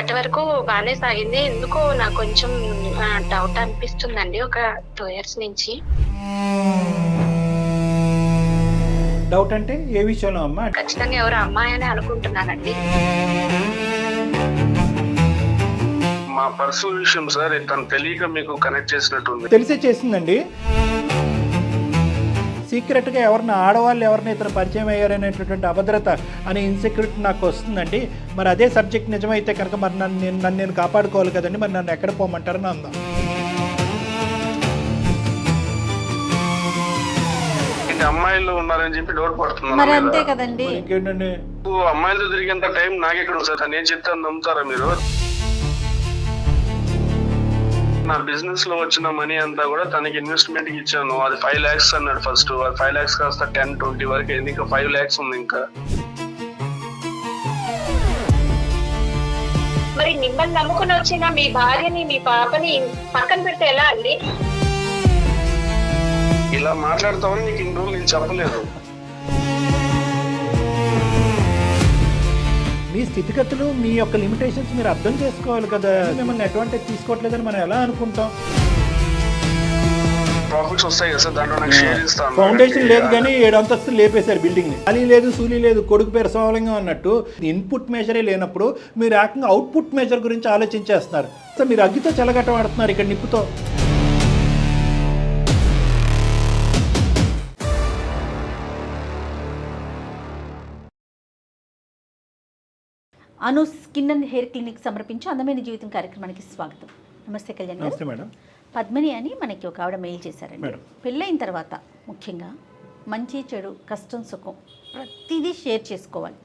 అప్పటి వరకు బానే సాగింది. ఎందుకో నాకు కొంచెం డౌట్ అనిపిస్తుందండి ఒక 2 ఇయర్స్ నుంచి. డౌట్ అంటే ఏ విషయంలో అమ్మా? ఖచ్చితంగా ఎవరో అమ్మాయనే అనుకుంటున్నానండి. మా పర్సనల్ విషయం సార్, తను తెలియక మీకు కనెక్ట్ చేసినట్టుంది. తెలిసే చేసిందండి. సీక్రెట్గా ఆడవాళ్ళు ఎవరిని ఇతను పరిచయం అయ్యారనేటటువంటి అభద్రత అనే ఇన్సెక్యూరిటీ నాకు వస్తుందండి. మరి అదే సబ్జెక్ట్ నిజమైతే కనుక మరి నన్ను నేను కాపాడుకోవాలి కదండి. మరి నన్ను ఎక్కడ పోమంటారని అందాం. అమ్మాయిలు ఉన్నారని చెప్పి డౌట్ పడుతున్నారు. మరి అంతే కదండి. ఇంకేంటండి, అమ్మాయిలతో తిరిగేంత టైం నాకెక్కడ సార్? తను ఏం చెప్తాను నమ్ముతారా మీరు? నా బిజినెస్ లో వచ్చిన మనీ అంతా కూడా తనకి ఇన్వెస్ట్మెంట్ కి ఇచ్చాను. అది 5 lakhs అన్నాడు ఫస్ట్. అది 5 lakhs కాస్త 10-20 వరకు అయింది. ఇంకా 5 lakhs ఉంది. ఇంకా మరి మిమ్మల్ని నమ్ముకుని వచ్చిన మీ భార్యని మీ పాపని పక్కన పెడితే ఎలా అండి? ఇలా మాట్లాడతామని నీకు ఇన్ని రోజులు నేను చెప్పలేదు. మీ స్థితిగతులు, మీ యొక్క లిమిటేషన్స్ మీరు అర్థం చేసుకోవాలి కదా. మిమ్మల్ని ఎటువంటి తీసుకోవట్లేదని మనం ఎలా అనుకుంటాం? ప్రాఫిట్స్ వస్తాయి కదా సార్, దాంట్లో నాకు షేర్ ఇస్తాను. ఫౌండేషన్ లేదు కానీ 7 అంతస్తులు లేపేశారు బిల్డింగ్ ని. ఖాళీ లేదు, సూలి లేదు, కొడుకు పేరు సోమలింగం అన్నట్టు ఇన్పుట్ మెజరే లేనప్పుడు మీరు ఏకంగా అవుట్పుట్ మెజర్ గురించి ఆలోచించేస్తున్నారు. సో మీరు అగ్గితో చెలగట్టవాడుతున్నారు ఇక్కడ నిప్పుతో. అను స్కిన్ అండ్ హెయిర్ క్లినిక్ సమర్పించి అందమైన జీవితం కార్యక్రమానికి స్వాగతం. నమస్తే కళ్యాణ్ గారు. నమస్తే మేడం. పద్మిని అని మనకి ఒక ఆవిడ మెయిల్ చేశారండి. మేడం, పెళ్ళైన తర్వాత ముఖ్యంగా మంచి చెడు కష్టం సుఖం ప్రతిదీ షేర్ చేసుకోవాలి.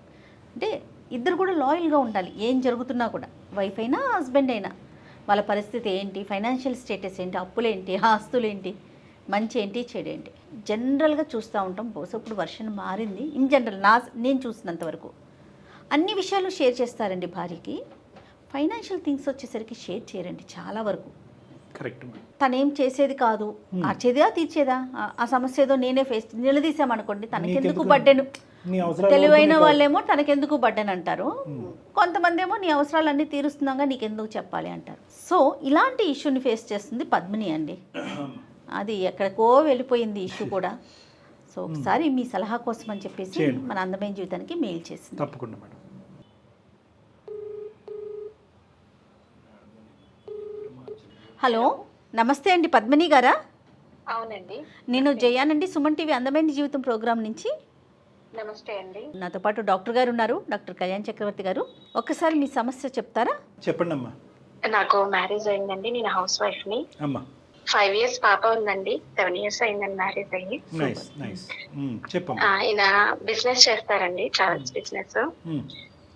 అంటే ఇద్దరు కూడా లాయల్గా ఉండాలి. ఏం జరుగుతున్నా కూడా వైఫ్ అయినా హస్బెండ్ అయినా వాళ్ళ పరిస్థితి ఏంటి, ఫైనాన్షియల్ స్టేటస్ ఏంటి, అప్పులేంటి, ఆస్తులేంటి, మంచి ఏంటి, చెడు ఏంటి, జనరల్గా చూస్తూ ఉంటాం. బహుశా ఇప్పుడు వర్షన్ మారింది. ఇన్ జనరల్ నేను చూసినంత వరకు అన్ని విషయాలు షేర్ చేస్తారండి. భార్యకి ఫైనాన్షియల్ థింగ్స్ వచ్చేసరికి షేర్ చేయరండి చాలా వరకు. కరెక్ట్. తనేం చేసేది కాదు, అచ్చేదా తీర్చేదా, ఆ సమస్య ఏదో నేనే ఫేస్ నిలదీసామనుకోండి తనకెందుకు బడ్డెను. తెలివైన వాళ్ళేమో తనకెందుకు బడ్డెన్ అంటారు, కొంతమంది ఏమో నీ అవసరాలన్నీ తీరుస్తున్నాగా నీకెందుకు చెప్పాలి అంటారు. సో ఇలాంటి ఇష్యూని ఫేస్ చేస్తుంది పద్మిని అండి. అది ఎక్కడికో వెళ్ళిపోయింది ఇష్యూ కూడా. సో ఒకసారి మీ సలహా కోసం అని చెప్పేసి మన అందమైన జీవితానికి మెయిల్ చేసింది. తప్పకుండా మేడం. హలో, నమస్తే అండి పద్మిని గారా? అవునండి, నేను జయానండి, సుమన్ టీవీ అందమైన జీవితం ప్రోగ్రామ్ నుంచి. నమస్తే అండి. నాతో పాటు డాక్టర్ గారు ఉన్నారు, డాక్టర్ కళ్యాణ్ చక్రవర్తి గారు. ఒక్కసారి మీ సమస్య చెప్తారా? చెప్పండి అమ్మా. నాకు మ్యారేజ్ అయిందండి. నేను హౌస్ వైఫ్ ని. అమ్మా 5 years పాప ఉందండి. 7 years అయిందండి మ్యారేజ్ అయ్యి. Nice nice. చెప్పమ్మా. ఆయన బిజినెస్ చేస్తారండి, ట్రావెల్స్ బిజినెస్.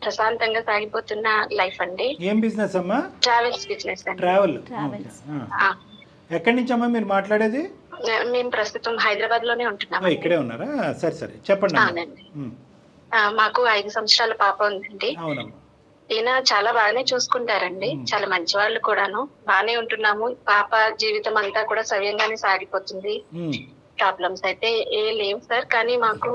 ప్రశాంతంగా సాగిపోతున్న లైఫ్ అండి. ఏం బిజినెస్ అమ్మా? ట్రావెల్స్ బిజినెస్ అండి. ట్రావెల్స్. ఎక్కడి నుంచి అమ్మా మీరు మాట్లాడేది? మేము ప్రస్తుతం హైదరాబాద్ లోనే ఉంటున్నాం. ఇక్కడే ఉన్నారా? సరే సరే చెప్పండి. అవునండి. మాకు 5 సంవత్సరాల పాప ఉందండి. అవునమ్మా. ఈయన చాలా బాగానే చూసుకుంటారండి, చాలా మంచి వాళ్ళు కూడాను. బాగానే ఉంటున్నాము. పాప జీవితం అంతా కూడా సవ్యంగానే సాగిపోతుంది. ప్రాబ్లమ్స్ అయితే ఏ లేవు సార్. కానీ మాకు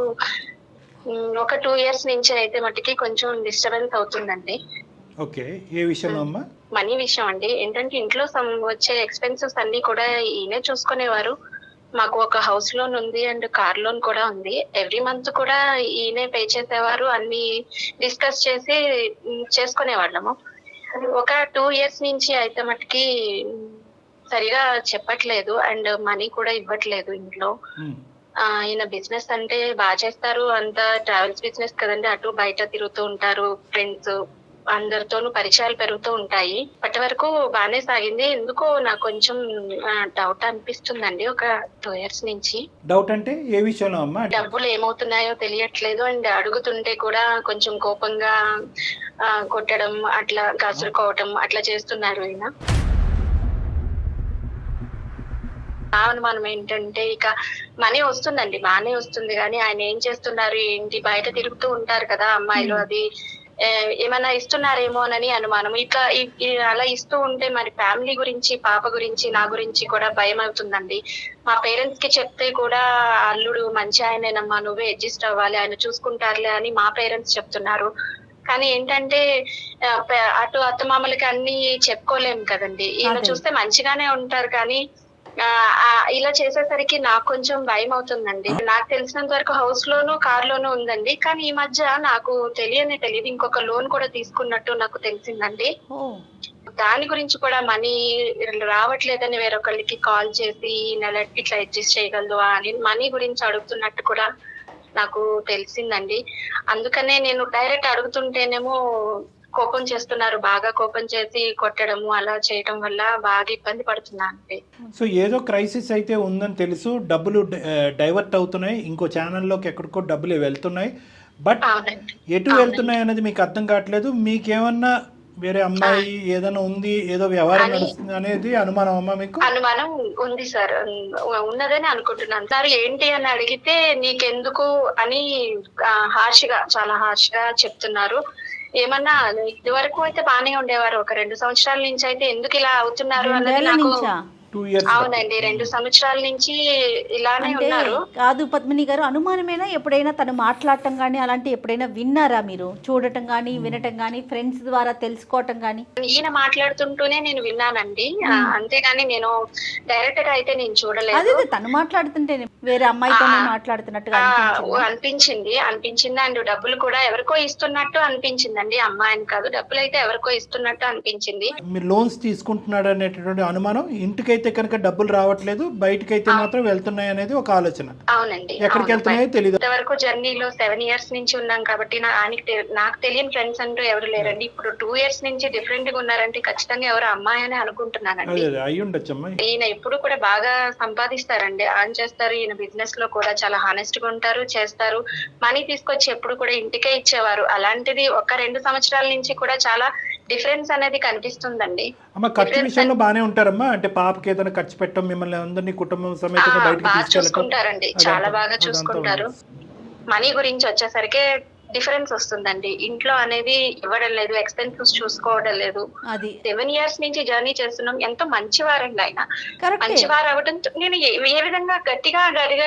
ఒక 2 years నుంచి అయితే మట్టికి కొంచెం డిస్టర్బెన్స్ అవుతుందండి. ఓకే, ఏ విషయంలో అమ్మా? మనీ విషయం అండి. ఏంటంటే ఇంట్లో వచ్చే ఎక్స్పెన్సెస్ అన్ని కూడా ఈయనే చూసుకునేవారు. మాకు ఒక హౌస్ లోన్ ఉంది అండ్ కార్ లోన్ కూడా ఉంది. ఎవ్రీ మంత్ కూడా ఈయనే పే చేసేవారు. అన్ని డిస్కస్ చేసి చేసుకునేవాళ్ళము. ఒక 2 years నుంచి అయితే మటుకి సరిగా చెప్పట్లేదు అండ్ మనీ కూడా ఇవ్వట్లేదు ఇంట్లో. ఈయన బిజినెస్ అంటే బాగా చేస్తారు. అంతా ట్రావెల్స్ బిజినెస్ కదండి, అటు బయట తిరుగుతూ ఉంటారు. ఫ్రెండ్స్ అందరితోనూ పరిచయాలు పెరుగుతూ ఉంటాయి. అప్పటి వరకు బాగానే సాగింది. ఎందుకో నాకు కొంచెం డౌట్ అనిపిస్తుందండి ఒక 2 years నుంచి. డౌట్ అంటే ఏ విషయంలో అమ్మా? డబ్బులు ఏమవుతున్నాయో తెలియట్లేదు అండ్ అడుగుతుంటే కూడా కొంచెం కోపంగా కొట్టడం, అట్లా కసురుకోవటం అట్లా చేస్తున్నారు ఈయన. మనం ఏంటంటే ఇక మనీ వస్తుందండి, బాగానే వస్తుంది. కానీ ఆయన ఏం చేస్తున్నారు ఏంటి, బయట తిరుగుతూ ఉంటారు కదా అమ్మాయిలు, అది ఏమైనా ఇస్తున్నారేమో అని అనుమానం. ఇట్లా అలా ఇస్తూ ఉంటే మరి ఫ్యామిలీ గురించి, పాప గురించి, నా గురించి కూడా భయం అవుతుందండి. మా పేరెంట్స్ కి చెప్తే కూడా అల్లుడు మంచి ఆయనేనమ్మా, నువ్వే అడ్జస్ట్ అవ్వాలి, ఆయన చూసుకుంటారులే అని మా పేరెంట్స్ చెప్తున్నారు. కానీ ఏంటంటే అటు అత్తమామలకి అన్ని చెప్పుకోలేము కదండి. ఈయన చూస్తే మంచిగానే ఉంటారు కానీ ఇలా చేసేసరికి నాకు కొంచెం భయం అవుతుందండి. నాకు తెలిసినంత వరకు హౌస్ లోను కార్ లోను ఉందండి. కానీ ఈ మధ్య నాకు తెలియదు ఇంకొక లోన్ కూడా తీసుకున్నట్టు నాకు తెలిసిందండి. దాని గురించి కూడా మనీ రావట్లేదని వేరొకరికి కాల్ చేసి నెల ఇట్లా అడ్జస్ట్ చేయగలదు అని మనీ గురించి అడుగుతున్నట్టు కూడా నాకు తెలిసిందండి. అందుకనే నేను డైరెక్ట్ అడుగుతుంటేనేమో కోపం చేస్తున్నారు, బాగా కోపం చేసి కొట్టడము అలా చేయడం వల్ల బాగా ఇబ్బంది పడుతున్నాను. సో ఏదో క్రైసిస్ అయితే ఉందని తెలుసు, డబ్బులు డైవర్ట్ అవుతున్నాయి, ఇంకో ఛానల్లోకి ఎక్కడికో డబ్బులు వెళ్తున్నాయి, బట్ ఎటు వెళ్తున్నాయి అనేది మీకు అర్థం కావట్లేదు. మీకేమన్నా వేరే అమ్మాయి ఏదైనా ఉంది, ఏదో వ్యవహారం నడుస్తుంది అనేది అనుమానం అమ్మా మీకు? అనుమానం ఉంది సార్, ఉన్నదని అనుకుంటున్నాను సార్. ఏంటి అని అడిగితే నీకెందుకు అని చాలా హార్ష్ గా చెప్తున్నారు. ఏమన్నా ఇది వరకు అయితే బానే ఉండేవారు, ఒక 2 సంవత్సరాల నుంచి అయితే ఎందుకు ఇలా అవుతున్నారు అన్నది నాకు. అవునండి, 2 సంవత్సరాల నుంచి ఇలానే ఉన్నారు. కాదు పద్మిని గారు, అనుమానమేనా? ఎప్పుడైనా తను మాట్లాడటం కానీ అలాంటి ఎప్పుడైనా విన్నారా మీరు? చూడటం కానీ వినటం కానీ ఫ్రెండ్స్ ద్వారా తెలుసుకోవటం కానీ? ఈయన మాట్లాడుతుంటూనే నేను విన్నానండి, అంతేగాని నేను డైరెక్ట్ గా అయితే నేను చూడలేదు. అదే తను మాట్లాడుతుంటే వేరే అమ్మాయితో మాట్లాడుతున్నట్టుగా అనిపించింది. అండ్ డబ్బులు కూడా ఎవరికో ఇస్తున్నట్టు అనిపించిందండి, అమ్మాయిని కాదు, డబ్బులు అయితే ఎవరికో ఇస్తున్నట్టు అనిపించింది. మీరు లోన్స్ తీసుకుంటున్నాడు అనేటటువంటి అనుమానం, ఇంటికి అయితే కనుక డబ్బులు రావట్లేదు, బయటకైతే మాత్రం వెళ్తున్నాయి అనేది ఒక ఆలోచన. అవునండి, ఎక్కడికి వెళ్తున్నాయో తెలియదు. ఇంతవరకు జర్నీలో 7 years నుంచి ఉన్నాం కాబట్టి నాకు తెలియని ఫ్రెండ్స్ అంటూ ఎవరు లేరండి. ఇప్పుడు 2 years నుంచి డిఫరెంట్ గా ఉన్నారంటే ఖచ్చితంగా ఎవరు అమ్మాయి అని అనుకుంటున్నానండి. అయ్యి ఉండొచ్చమ్మా. ఈయన ఎప్పుడు కూడా బాగా సంపాదిస్తారండి, ఆన్ చేస్తారు. ఈయన బిజినెస్ లో కూడా చాలా హానెస్ట్ గా ఉంటారు, చేస్తారు. మనీ తీసుకొచ్చి ఎప్పుడు కూడా ఇంటికే ఇచ్చేవారు. అలాంటిది ఒక 2 సంవత్సరాల నుంచి కూడా చాలా డిఫరెన్స్ అనేది కనిపిస్తుందండి. అమ్మ ఖర్చు విషయంలో బానే ఉంటారమ్మా, అంటే పాపకి ఏదైనా ఖర్చు పెట్టడం, మిమ్మల్ని అందరినీ కుటుంబం సమేతంగా బయటకు తీసుకెళ్ళడం చూసుకుంటారండి, చాలా బాగా చూసుకుంటారు. మనీ గురించి వచ్చేసరికి డిఫరెన్స్ వస్తుందండి. ఇంట్లో అనేది ఇవ్వడం లేదు, ఎక్స్పెన్సెస్ చూసుకోవడం లేదు. 7 years నుంచి జర్నీ చేస్తున్నాం. ఎంతో మంచివారండి ఆయన, మంచివారు అవడంతో నేను ఏ విధంగా గట్టిగా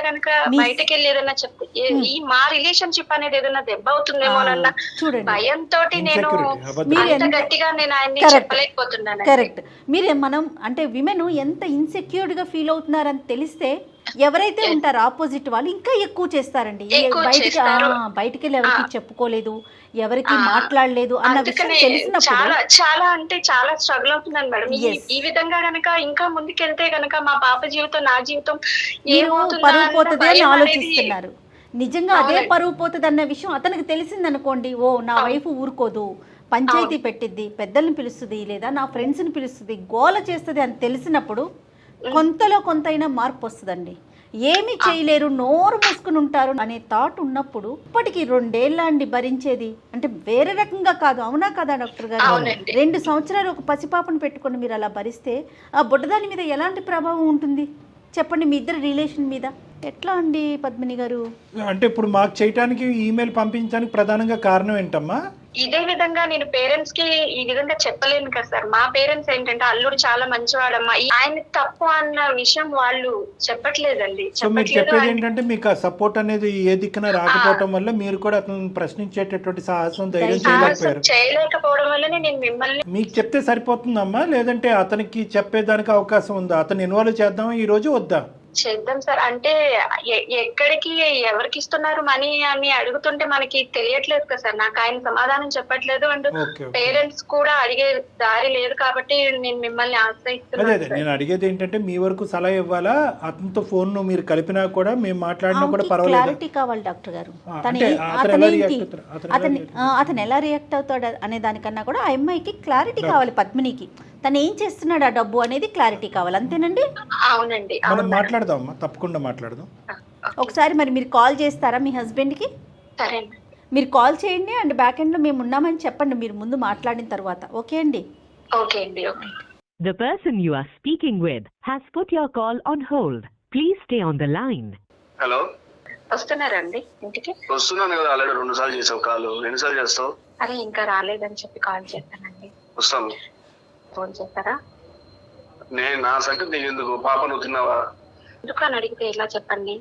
కనుక బయటకు వెళ్ళి ఏదైనా చెప్తే ఈ మా రిలేషన్షిప్ అనేది ఏదైనా దెబ్బ అవుతుందేమోనన్న భయంతో నేను అంత గట్టిగా నేను ఆయన్ని చెప్పలేకపోతున్నాను. కరెక్ట్. మీరే మనం అంటే విమెన్ ఎంత ఇన్సెక్యూర్డ్ గా ఫీల్ అవుతున్నారని తెలిస్తే ఎవరైతే ఉంటారో ఆపోజిట్ వాళ్ళు ఇంకా ఎక్కువ చేస్తారండి. బయటికి వెళ్ళి ఎవరికి చెప్పుకోలేదు, ఎవరికి మాట్లాడలేదు అన్న విషయం తెలిసినప్పుడు చాలా అంటే చాలా స్ట్రగుల్ అవుతున్నాను మేడం. ఈ విధంగా గనక ఇంకా ముందుకెళ్తే గనక మా పాప జీవితం, నా జీవితం పరువు పోతుంది అని ఆలోచిస్తున్నారు. నిజంగా అదే పరువు పోతుంది అన్న విషయం అతనికి తెలిసిందనుకోండి, ఓ నా వైఫ్ ఊరుకోదు, పంచాయతీ పెట్టిద్ది, పెద్దల్ని పిలుస్తుంది, లేదా నా ఫ్రెండ్స్ని పిలుస్తుంది, గోల చేస్తుంది అని తెలిసినప్పుడు కొంతలో కొంతైనా మార్పు వస్తుందండి. ఏమి చేయలేరు, నోరు మూసుకుని ఉంటారు అనే థాట్ ఉన్నప్పుడు ఇప్పటికి 2 ఏళ్ళ అండి భరించేది, అంటే వేరే రకంగా కాదు. అవునా కదా డాక్టర్ గారు? 2 సంవత్సరాలు ఒక పసిపాపను పెట్టుకుని మీరు అలా భరిస్తే ఆ బుడ్డదాని మీద ఎలాంటి ప్రభావం ఉంటుంది చెప్పండి, మీ ఇద్దరు రిలేషన్ మీద? ఎట్లా అండి పద్మిని గారు? అంటే ఇప్పుడు మాకు చేయటానికి ఈమెయిల్ పంపించడానికి ప్రధానంగా కారణం ఏంటమ్మా? ఇదే విధంగా నేను పేరెంట్స్ కి ఈ విధంగా చెప్పలేను కదా సార్. మా పేరెంట్స్ ఏంటంటే అల్లుడు చాలా మంచివాడమ్మా, ఆయన తప్పు అన్న విషయం వాళ్ళు చెప్పట్లేదండి. మీరు చెప్పేది ఏంటంటే మీకు ఆ సపోర్ట్ అనేది ఏ దిక్కున రాకపోవడం వల్ల మీరు కూడా అతను ప్రశ్నించేటటువంటి సాహసం, ధైర్యం చేయలేకపోవడం వల్లనే నేను మిమ్మల్ని. మీకు చెప్తే సరిపోతుందమ్మా, లేదంటే అతనికి చెప్పేదానికి అవకాశం ఉందా? అతను ఇన్వాల్వ్ చేద్దామా ఈ రోజు, వద్దా? చేద్దాం సార్. అంటే ఎక్కడికి ఎవరికి ఇస్తున్నారు మనీ అని అడుగుతుంటే మనకి తెలియట్లేదు కదా సార్. నాకు ఆయన సమాధానం చెప్పట్లేదు, అండ్ పేరెంట్స్ కూడా అడిగే దారి లేదు కాబట్టి నేను మిమ్మల్ని ఆశ్రయిస్తున్నాను. అదే నేను అడిగేది ఏంటంటే మీ వరకు సలహా ఇవ్వాలా, అతనితో ఫోన్ మీరు కలిపినా కూడా మేము మాట్లాడినా కూడా పర్వాలేదు. క్లారిటీ కావాలి డాక్టర్ గారు. అతను ఎలా రియాక్ట్ అవుతాడు అనే దానికన్నా కూడా ఆ అమ్మాయికి క్లారిటీ కావాలి, పద్మినికి తను ఏం చేస్తున్నాడు, ఆ డబ్బు అనేది క్లారిటీ కావాలి. అంతేనండి? అవునండి, మనం మాట్లాడదాం అమ్మా, తప్పకుండా మాట్లాడదాం. ఒకసారి మరి మీరు కాల్ చేస్తారా మీ హస్బెండ్కి? సరే, మీరు కాల్ చేయండి, అండ్ బ్యాక్ ఎండ్లో మేము ఉన్నామని చెప్పండి మీరు ముందు మాట్లాడిన తర్వాత. ఓకే అండి? ఓకే అండి. The person you are speaking with has put your call on hold. Please stay on the line. Hello, వస్తున్నారండి ఇంటికి? వస్తున్నాను కదా, ఆల్రెడీ 2 సార్లు చేసావు కాల్, ఎన్నిసార్లు చేస్తావు? అరే ఇంకా రాలేదని చెప్పి కాల్ చేస్తానండి. వస్తాను. ఫోన్ చేస్తారా? నేను నా సంగతి నీకు ఎందుకు, పాప నువ్వు తిన్నావా? ఎందుకు అని అడిగితే ఎలా చెప్పండి?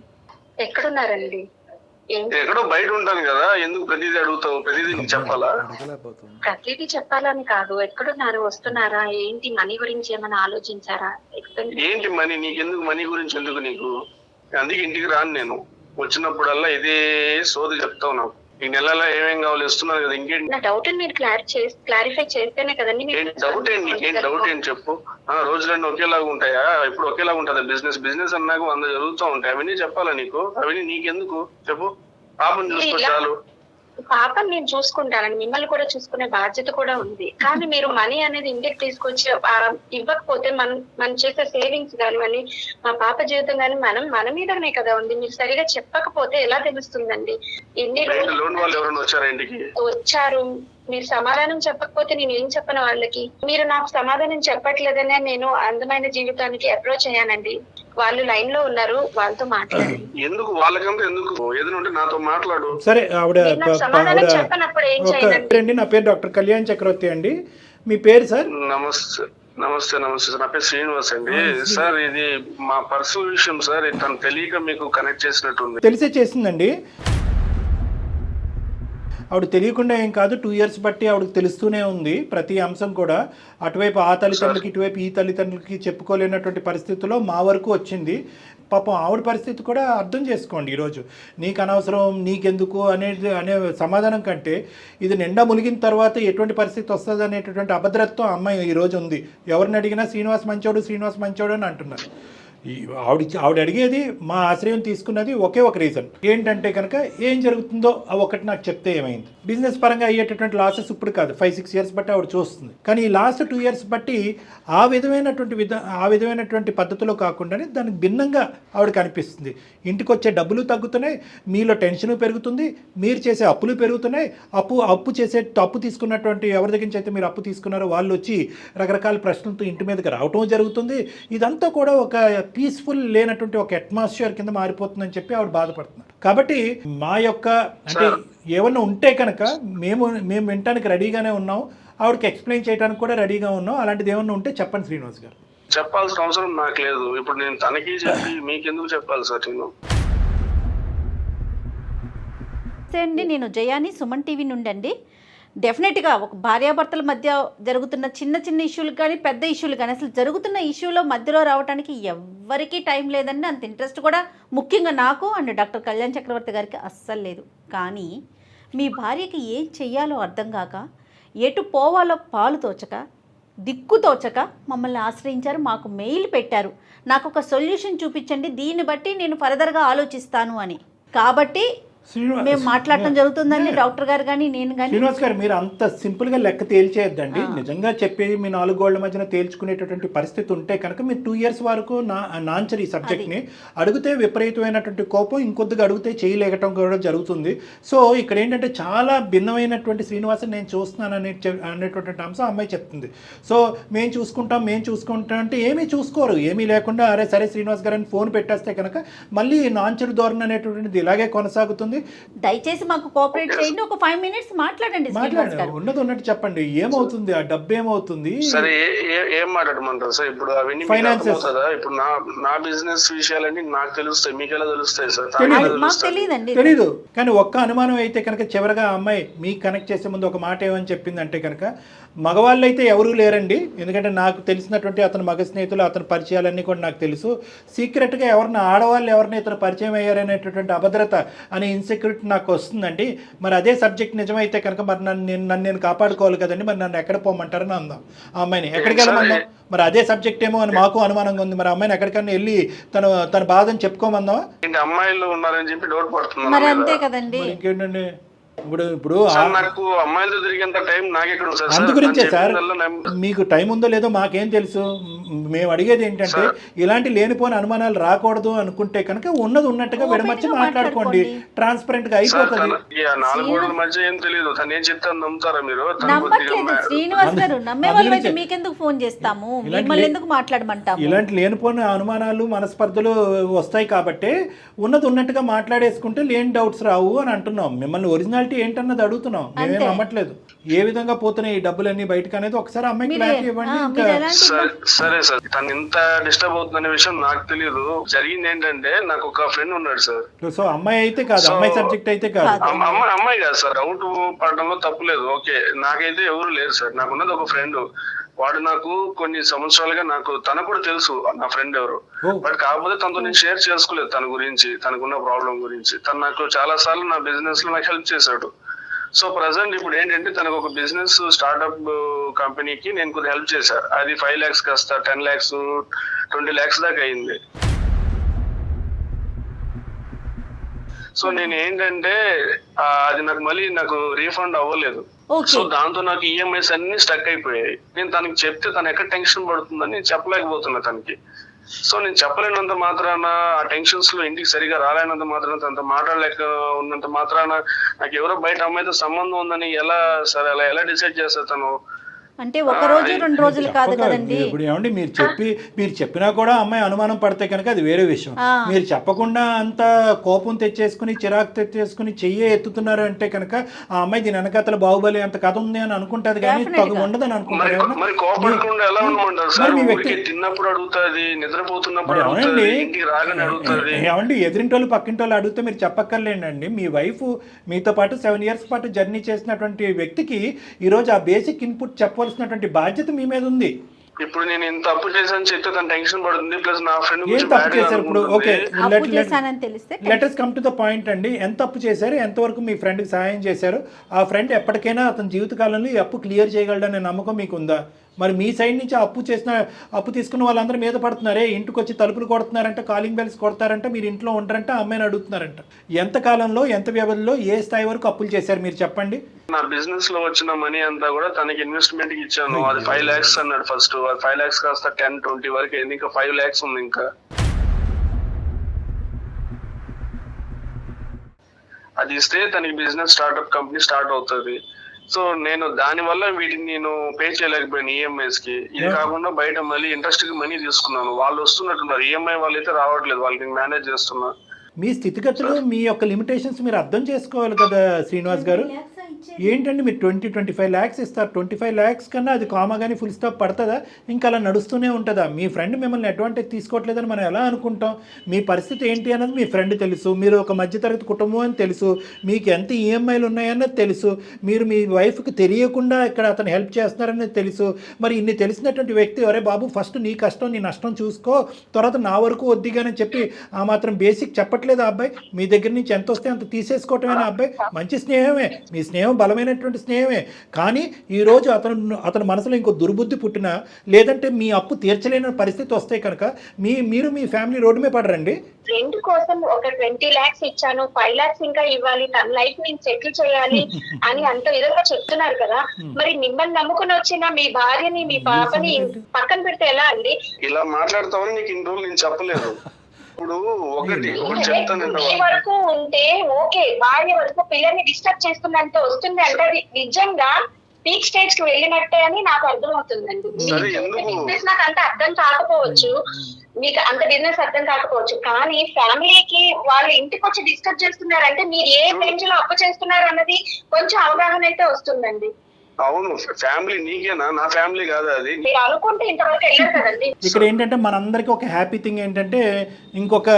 ఎక్కడున్నారండి? ఏంటి? నేను ఎక్కడో బయట ఉంటాను కదా, ఎందుకు ప్రతిదీ అడుగుతావు? ప్రతిదీ నీకు చెప్పాలా? ప్రతిదీ చెప్పాలని కాదు, ఎక్కడున్నారు, వస్తున్నారా, ఏంటి, మనీ గురించి ఏమైనా ఆలోచించారా? ఏంటి మనీ? నీకెందుకు మనీ గురించి? ఎందుకు నీకు? అందుకే ఇంటికి రాను నేను. వచ్చినప్పుడల్లా ఇదే సోది చెప్తావు నాకు. ఈ నెలలో ఏమేం కావాలి ఇస్తున్నాను కదా, ఇంకేంటి? నా డౌట్ మీరు క్లారిఫై చేస్తేనే కదండి. ఏంటి డౌట్? ఏంటి నీకేం డౌట్? ఏంటి చెప్పు. రోజులన్నీ ఒకేలాగా ఉంటాయా? ఇప్పుడు ఒకేలాగా ఉంటుందా? బిజినెస్ అన్నాక 100 జరుగుతూ ఉంటాయి. అవన్నీ చెప్పాలా నీకు? అవన్నీ నీకెందుకు చెప్పు. పాపం చూసుకో చాలు. పాపం నేను చూసుకుంటానండి, మిమ్మల్ని కూడా చూసుకునే బాధ్యత కూడా ఉంది. కానీ మీరు మనీ అనేది ఇంటికి తీసుకొచ్చి ఇవ్వకపోతే మనం చేసే సేవింగ్స్ కానివ్వండి, మా పాప జీవితం కానీ మన మీదనే కదా ఉంది. మీరు సరిగా చెప్పకపోతే ఎలా తెలుస్తుందండి? ఎన్ని లోన్ వాళ్ళు ఎవరైనా వచ్చారా ఇంటికి? వచ్చారు, మీరు సమాధానం చెప్పకపోతే నేను ఏం చెప్పను వాళ్ళకి? మీరు నాకు సమాధానం చెప్పట్లేదనే నేను అందమైన జీవితానికి అప్రోచ్ అయ్యానండి. వాళ్ళు లైన్ లో ఉన్నారు, వాళ్ళతో మాట్లాడండి. ఎందుకు వాళ్ళకంతా ఎందుకు? ఏదైనా ఉంటే నాతో మాట్లాడు. సరే ఆవిడ సమాధానం చెప్పనప్పుడు ఏం చేయాలండి? నా పేరు డాక్టర్ కళ్యాణ్ చక్రవర్తి అండి. మీ పేరు సార్? నమస్తే నమస్తే నమస్తే సార్, నా పేరు శ్రీనివాస్ అండి. సార్ ఇది మా పర్సనల్ విషయం సార్, తను తెలియక మీకు కనెక్ట్ చేసినట్టుంది. తెలిసే చేసిందండి. ఆవిడ తెలియకుండా ఏం కాదు, 2 years బట్టి ఆవిడకి తెలుస్తూనే ఉంది ప్రతి అంశం కూడా. అటువైపు ఆ తల్లిదండ్రులకి, ఇటువైపు ఈ తల్లిదండ్రులకి చెప్పుకోలేనటువంటి పరిస్థితిలో మా వరకు వచ్చింది. పాపం ఆవిడ పరిస్థితి కూడా అర్థం చేసుకోండి. ఈరోజు నీకు అనవసరం, నీకెందుకు అనే సమాధానం కంటే ఇది నిండా మునిగిన తర్వాత ఎటువంటి పరిస్థితి వస్తుంది అనేటటువంటి అభద్రతతో అమ్మాయి ఈరోజు ఉంది. ఎవరిని అడిగినా శ్రీనివాస్ మంచోడు అని అంటున్నారు. ఆవిడ అడిగేది, మా ఆశ్రయం తీసుకున్నది ఒకే ఒక రీజన్ ఏంటంటే కనుక ఏం జరుగుతుందో ఒకటి నాకు చెప్తే ఏమైంది. బిజినెస్ పరంగా అయ్యేటటువంటి లాసెస్ ఇప్పుడు కాదు, 5-6 years బట్టి ఆవిడ చూస్తుంది. కానీ ఈ లాస్ట్ 2 years బట్టి ఆ విధమైనటువంటి పద్ధతిలో కాకుండానే దానికి భిన్నంగా ఆవిడకి అనిపిస్తుంది. ఇంటికి వచ్చే డబ్బులు తగ్గుతున్నాయి, మీలో టెన్షన్ పెరుగుతుంది, మీరు చేసే అప్పులు పెరుగుతున్నాయి. అప్పు తీసుకున్నటువంటి ఎవరి దగ్గర నుంచి అయితే మీరు అప్పు తీసుకున్నారో వాళ్ళు వచ్చి రకరకాల ప్రశ్నలతో ఇంటి మీదకి రావటం జరుగుతుంది. ఇదంతా కూడా ఒక పీస్ఫుల్ లేనటువంటి ఒక అట్మాస్ఫియర్ కింద మారిపోతుందని చెప్పి ఆవిడ బాధపడుతున్నారు. కాబట్టి మా యొక్క అంటే ఏమన్నా ఉంటే కనుక మేము వినటానికి రెడీగానే ఉన్నాం, ఆవిడకి ఎక్స్ప్లెయిన్ చేయడానికి కూడా రెడీగా ఉన్నాం. అలాంటిది ఏమన్నా ఉంటే చెప్పండి శ్రీనివాస్ గారు. చెప్పాల్సిన అవసరం నాకు లేదు. ఇప్పుడు నేను తనకి చెప్పి మీకెందుకు చెప్పాలి సార్? నేను జయాని, సుమన్ టీవీ నుండి అండి. డెఫినెట్గా ఒక భార్యాభర్తల మధ్య జరుగుతున్న చిన్న ఇష్యూలు కానీ పెద్ద ఇష్యూలు కానీ అసలు జరుగుతున్న ఇష్యూలో మధ్యలో రావడానికి ఎవ్వరికీ టైం లేదండి. అంత ఇంట్రెస్ట్ కూడా ముఖ్యంగా నాకు అండ్ డాక్టర్ కళ్యాణ్ చక్రవర్తి గారికి అస్సలు లేదు. కానీ మీ భార్యకి ఏం చెయ్యాలో అర్థం కాక, ఎటు పోవాలో పాలు తోచక, దిక్కు తోచక మమ్మల్ని ఆశ్రయించారు, మాకు మెయిల్ పెట్టారు, నాకు ఒక సొల్యూషన్ చూపించండి, దీన్ని బట్టి నేను ఫర్దర్గా ఆలోచిస్తాను అని. కాబట్టి మేము మాట్లాడటం జరుగుతుందండి, డాక్టర్ గారు కానీ నేను కానీ. శ్రీనివాస్ గారు, మీరు అంత సింపుల్గా లెక్క తేల్చేయద్దండి. నిజంగా చెప్పేది మీ 4 గోళ్ల మధ్యన తేల్చుకునేటటువంటి పరిస్థితి ఉంటే కనుక మీరు 2 years వరకు నాంచర్ ఈ సబ్జెక్ట్ని అడిగితే విపరీతమైనటువంటి కోపం, ఇంకొద్దిగా అడిగితే చేయలేకటం కూడా జరుగుతుంది. సో ఇక్కడ ఏంటంటే చాలా భిన్నమైనటువంటి శ్రీనివాసన్ నేను చూస్తున్నాను అనేటువంటి అంశం అమ్మాయి చెప్తుంది. సో మేము చూసుకుంటాం అంటే ఏమీ చూసుకోరు, ఏమీ లేకుండా అరే సరే శ్రీనివాస్ గారు అని ఫోన్ పెట్టేస్తే కనుక మళ్ళీ నాంచర్ ధోరణి అనేటువంటిది ఇలాగే కొనసాగుతుంది. దయచేసి మాకు కోఆపరేట్ చేయండి, ఒక 5 minutes మాట్లాడండి. ఉన్నది ఉన్నట్టు చెప్పండి, ఏమవుతుంది, ఆ డబ్బు ఏమవుతుంది? సరే ఏం మాట్లాడమంటారు సార్? ఇప్పుడు అవన్నీ ఇప్పుడు నా బిజినెస్ విషయాలన్నీ నాకు తెలుస్తాయి, మీకు ఎలా తెలుస్తాయి సార్? తెలీదు. కానీ ఒక్క అనుమానం అయితే కనుక చివరిగా అమ్మాయి మీకు కనెక్ట్ చేసే ముందు ఒక మాట ఏమని చెప్పిందంటే కనుక, మగవాళ్ళు అయితే ఎవరూ లేరండి, ఎందుకంటే నాకు తెలిసినటువంటి అతని మగ స్నేహితులు, అతని పరిచయాలన్నీ కూడా నాకు తెలుసు. సీక్రెట్గా ఆడవాళ్ళు ఎవరిని ఇతను పరిచయం అయ్యారనేటటువంటి అభద్రత అనే ఇన్సెక్యూరిటీ నాకు వస్తుందండి. మరి అదే సబ్జెక్ట్ నిజమైతే కనుక మరి నన్ను నేను కాపాడుకోవాలి కదండి, మరి నన్ను ఎక్కడ పోమంటారని అందాం. ఆ అమ్మాయిని ఎక్కడికి వెళ్ళమందాం? మరి అదే సబ్జెక్ట్ ఏమో అని మాకు అనుమానంగా ఉంది. మరి అమ్మాయిని ఎక్కడికైనా వెళ్ళి తన బాధని చెప్పుకోమందామా? అమ్మాయిలు ఉన్నారని చెప్పి డౌట్ పడుతుంది. మరి అంతే కదండి. ఇంకేంటండి ఇప్పుడు నాకు అమ్మాయిలతో తిరిగేంత టైం నాకెక్కడ సార్? అందు గురించే సార్, మీకు టైం ఉందో లేదో మాకేం తెలుసు. మేము అడిగేది ఏంటంటే ఇలాంటి లేనిపోయిన అనుమానాలు రాకూడదు అనుకుంటే కనుక ఉన్నది ఉన్నట్టుగా విడమర్చి మాట్లాడుకోండి, ట్రాన్స్పరెంట్ గా అయిపోతుంది. 4 గోడల మధ్య ఏం తెలియదు, తను ఏం చెప్తాను నమ్ముతారా మీరు? శ్రీనివాస్ గారు, నమ్మే వాళ్ళు అయితే మీకెందుకు ఫోన్ చేస్తాము, మిమ్మల్ని ఎందుకు మాట్లాడమంటాము? ఇలాంటి లేనిపోయిన అనుమానాలు, మనస్పర్ధలు వస్తాయి కాబట్టి ఉన్నది ఉన్నట్టుగా మాట్లాడేసుకుంటే లేని డౌట్స్ రావు అని అంటున్నాం. మిమ్మల్ని ఒరిజినాలిటీ క్లారిటీ ఏంటన్నది అడుగుతున్నాం, మేమేం నమ్మట్లేదు. ఏ విధంగా పోతున్నాయి ఈ డబ్బులన్నీ బయటకు అనేది ఒకసారి అమ్మాయి క్లారిటీ ఇవ్వండి. ఇంకా సరే సార్, తను ఇంత డిస్టర్బ్ అవుతుందనే విషయం నాకు తెలియదు. జరిగింది ఏంటంటే నాకు ఒక ఫ్రెండ్ ఉన్నాడు సార్. సో అమ్మాయి అయితే కాదు, అమ్మాయి సబ్జెక్ట్ అయితే కాదు. అమ్మాయి కాదు సార్, డౌట్ పడడంలో తప్పు లేదు. ఓకే, నాకైతే ఎవరు లేరు సార్. నాకున్నది ఒక ఫ్రెండ్. వాడు నాకు కొన్ని సంవత్సరాలుగా తనకు కూడా తెలుసు నా ఫ్రెండ్ ఎవరు. బట్ కాకపోతే తనతో నేను షేర్ చేసుకోలేదు తన గురించి, తనకున్న ప్రాబ్లం గురించి. తను నాకు చాలా సార్లు నా బిజినెస్ లో నాకు హెల్ప్ చేశాడు. సో ప్రజెంట్ ఇప్పుడు ఏంటంటే తనకు ఒక బిజినెస్ స్టార్ట్అప్ కంపెనీకి నేను కొద్దిగా హెల్ప్ చేశాను. అది 5 lakhs కాస్త 10 lakhs 20 lakhs దాకా అయింది. సో నేను ఏంటంటే అది నాకు రీఫండ్ అవ్వలేదు. సో దాంతో నాకు ఈఎంఐస్ అన్ని స్టక్ అయిపోయాయి. నేను తనకి చెప్తే తను ఎక్కడ టెన్షన్ పడుతుందని నేను చెప్పలేకపోతున్నా తనకి. సో నేను చెప్పలేనంత మాత్రాన, ఆ టెన్షన్స్ లో ఇంటికి సరిగా రాలేనంత మాత్రాన, తనతో మాట్లాడలేక ఉన్నంత మాత్రాన నాకు ఎవరో బయట అమ్మాయితో సంబంధం ఉందని ఎలా డిసైడ్ చేస్తారు తను? అంటే ఒక రోజు 2 రోజులు కాదు కదండి. ఇప్పుడు ఏమండి మీరు చెప్పినా కూడా అమ్మాయి అనుమానం పడితే కనుక అది వేరే విషయం. మీరు చెప్పకుండా అంత కోపం తెచ్చేసుకుని, చిరాకు తెచ్చేసుకుని చెయ్యి ఎత్తుతున్నారు అంటే కనుక ఆ అమ్మాయి దీని వెనకాతల బాహుబలి అంత కథ ఉంది అని అనుకుంటది, కానీ తగు ఉండదని అనుకుంటారు. ఏమండి ఎదురింటోళ్ళు పక్కింటోళ్ళు అడిగితే మీరు చెప్పక్కర్లేండి. మీ వైఫ్ మీతో పాటు 7 years పాటు జర్నీ చేసినటువంటి వ్యక్తికి ఈరోజు ఆ బేసిక్ ఇన్పుట్ చెప్పవలసినటువంటి బాధ్యత మీ మీద ఉంది. ఇప్పుడు నేను ఇంత అప్పు చేశాను చెప్తే తన టెన్షన్ పడుతుంది. ప్లస్ నా ఫ్రెండ్ ఏం తప్పు చేశారు ఇప్పుడు? Okay, let us come to the point అండి. ఎంత అప్పు చేశారు, ఎంతవరకు మీ ఫ్రెండ్కి సహాయం చేశారు? ఆ ఫ్రెండ్ ఎప్పటికైనా అతని జీవితకాలంలో ఈ అప్పు క్లియర్ చేయగలడనే నమ్మకం మీకు ఉందా? మరి మీ సైడ్ నుంచి అప్పు తీసుకున్న వాళ్ళందరూ మీద పడుతున్నారే, ఇంటికి వచ్చి తలుపులు కొడుతున్నారంట, కాలింగ్ బెల్స్ కొడతారంట, మీరు ఇంట్లో ఉంటారంట, అమ్మాయిని అడుగుతున్నారంట. ఎంత కాలంలో, ఎంత వ్యవధిలో, ఏ స్థాయి వరకు అప్పులు చేశారు మీరు చెప్పండి? నా బిజినెస్ లో వచ్చిన మనీ అంతా కూడా తనకి ఇన్వెస్ట్మెంట్ కి ఇచ్చాను. అది 5 lakhs అన్నాడు ఫస్ట్. 5 lakhs కాస్త 10-20 వరకు అయింది. ఇంకా 5 lakhs ఉంది. ఇంకా అది ఇస్తే తనకి బిజినెస్ స్టార్ట్అప్ కంపెనీ స్టార్ట్ అవుతుంది. సో నేను దాని వల్ల వీటిని నేను పే చేయలేకపోయాను ఈఎంఐస్ కి. ఇది కాకుండా బయట మళ్ళీ ఇంట్రెస్ట్ కి మనీ తీసుకున్నాను. వాళ్ళు వస్తున్నట్టున్నారు, ఈఎంఐ వాళ్ళు అయితే రావట్లేదు, వాళ్ళకి మేనేజ్ చేస్తున్నా. మీ స్థితిగతులు, మీ యొక్క లిమిటేషన్స్ మీరు అర్థం చేసుకోవాలి కదా శ్రీనివాస్ గారు. ఏంటండి మీరు 20-25 lakhs ఇస్తారు. 25 lakhs కన్నా అది కామా కానీ ఫుల్ స్టాప్ పడుతుందా? ఇంకా అలా నడుస్తూనే ఉంటుందా? మీ ఫ్రెండ్ మిమ్మల్ని అడ్వాంటేజ్ తీసుకోవట్లేదని మనం ఎలా అనుకుంటాం? మీ పరిస్థితి ఏంటి అన్నది మీ ఫ్రెండ్ తెలుసు, మీరు ఒక మధ్యతరగతి కుటుంబం అని తెలుసు, మీకు ఎంత ఈఎంఐలు ఉన్నాయన్నది తెలుసు, మీరు మీ వైఫ్కి తెలియకుండా ఇక్కడ అతను హెల్ప్ చేస్తున్నారనేది తెలుసు. మరి ఇన్ని తెలిసినటువంటి వ్యక్తి, అరే బాబు ఫస్ట్ నీ కష్టం నీ నష్టం చూసుకో, తర్వాత నా వరకు వద్దిగానే చెప్పి ఆ మాత్రం బేసిక్ చెప్పట్లేదు ఆ అబ్బాయి. మీ దగ్గర నుంచి ఎంత వస్తే అంత తీసేసుకోవటమేనా అబ్బాయి? మంచి స్నేహమే, మీ స్నేహం బలమైనటువంటి స్నేహమే. కానీ ఈరోజు అతను మనసులో ఇంకో దుర్బుద్ధి పుట్టినా, లేదంటే మీ అప్పు తీర్చలేని పరిస్థితి వస్తే కనుక మీరు మీ ఫ్యామిలీ రోడ్డు మీద పడరండి. ఫ్రెండ్ కోసం ఒక 20 lakhs ఇచ్చాను, 5 lakhs ఇంకా ఇవ్వాలి, తన లైఫ్ నేను సెటిల్ చేయాలి అని అంత విధంగా చెప్తున్నారు కదా. మరి మిమ్మల్ని నమ్ముకుని వచ్చిన మీ భార్యని, మీ పాపని పక్కన పెడితే ఎలా అండి? ఇలా మాట్లాడతామని నీకు ఇన్ని రోజులు నేను చెప్పలేదు. ఇప్పుడు ఒకటి చెప్తాను, వరకు ఉంటే ఓకే, భార్య వరకు పిల్లల్ని డిస్టర్బ్ చేస్తున్నంత వస్తుంది అంటే అది నిజంగా పీక్ స్టేజ్ కి వెళ్ళినట్టే అని నాకు అర్థం అవుతుందండి. బిజినెస్ నాకు అంత అర్థం కాకపోవచ్చు, మీకు అంత బిజినెస్ అర్థం కాకపోవచ్చు, కానీ ఫ్యామిలీకి వాళ్ళు ఇంటికి వచ్చి డిస్టర్బ్ చేస్తున్నారంటే మీరు ఏ రేంజ్ లో అప్పు చేస్తున్నారు అన్నది కొంచెం అవగాహన అయితే వస్తుందండి. అవును, ఫ్యామిలీ నీకేనా, నా ఫ్యామిలీ కాదా అది? మీరు అనుకుంటే ఇంతవరకు వెళ్ళారు కదండి. ఇక్కడ ఏంటంటే మనందరికీ ఒక హ్యాపీ థింగ్ ఏంటంటే ఇంకొక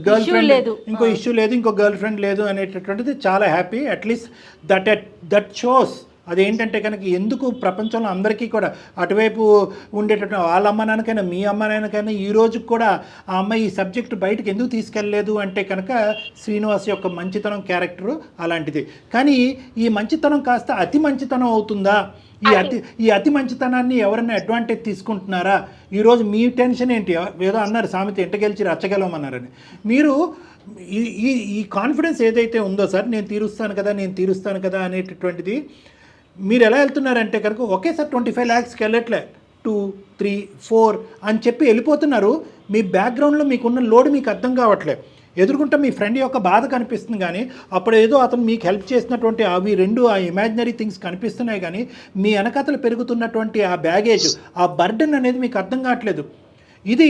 గర్ల్ ఫ్రెండ్, ఇంకో ఇష్యూ లేదు, ఇంకో గర్ల్ ఫ్రెండ్ లేదు అనేటటువంటిది చాలా హ్యాపీ. అట్లీస్ట్ దట్ షోస్ అదేంటంటే కనుక ఎందుకు ప్రపంచంలో అందరికీ కూడా అటువైపు ఉండేటట్టు వాళ్ళ అమ్మ నాన్నకైనా మీ అమ్మ నాన్నకైనా ఈ రోజుకి కూడా ఆ అమ్మాయి ఈ సబ్జెక్ట్ బయటకు ఎందుకు తీసుకెళ్ళలేదు అంటే కనుక శ్రీనివాస్ యొక్క మంచితనం క్యారెక్టరు అలాంటిది. కానీ ఈ మంచితనం కాస్త అతి మంచితనం అవుతుందా? ఈ అతి మంచితనాన్ని ఎవరైనా అడ్వాంటేజ్ తీసుకుంటున్నారా? ఈరోజు మీ టెన్షన్ ఏంటి? ఏదో అన్నారు సామెత, ఎంట గెలిచి రచ్చగలమన్నారని. మీరు ఈ కాన్ఫిడెన్స్ ఏదైతే ఉందో సార్, నేను తీరుస్తాను కదా అనేటటువంటిది మీరు ఎలా వెళ్తున్నారంటే కనుక ఒకేసారి 25 lakhsకి వెళ్ళట్లే, 2, 3, 4 అని చెప్పి వెళ్ళిపోతున్నారు. మీ బ్యాక్గ్రౌండ్లో మీకున్న లోడ్ మీకు అర్థం కావట్లేదు. ఎదుర్కొంటే మీ ఫ్రెండ్ యొక్క బాధ కనిపిస్తుంది, కానీ అప్పుడు ఏదో అతను మీకు హెల్ప్ చేసినటువంటి అవి రెండు ఆ ఇమాజినరీ థింగ్స్ కనిపిస్తున్నాయి, కానీ మీ వెనకతలు పెరుగుతున్నటువంటి ఆ బ్యాగేజ్, ఆ బర్డెన్ అనేది మీకు అర్థం కావట్లేదు. ఇది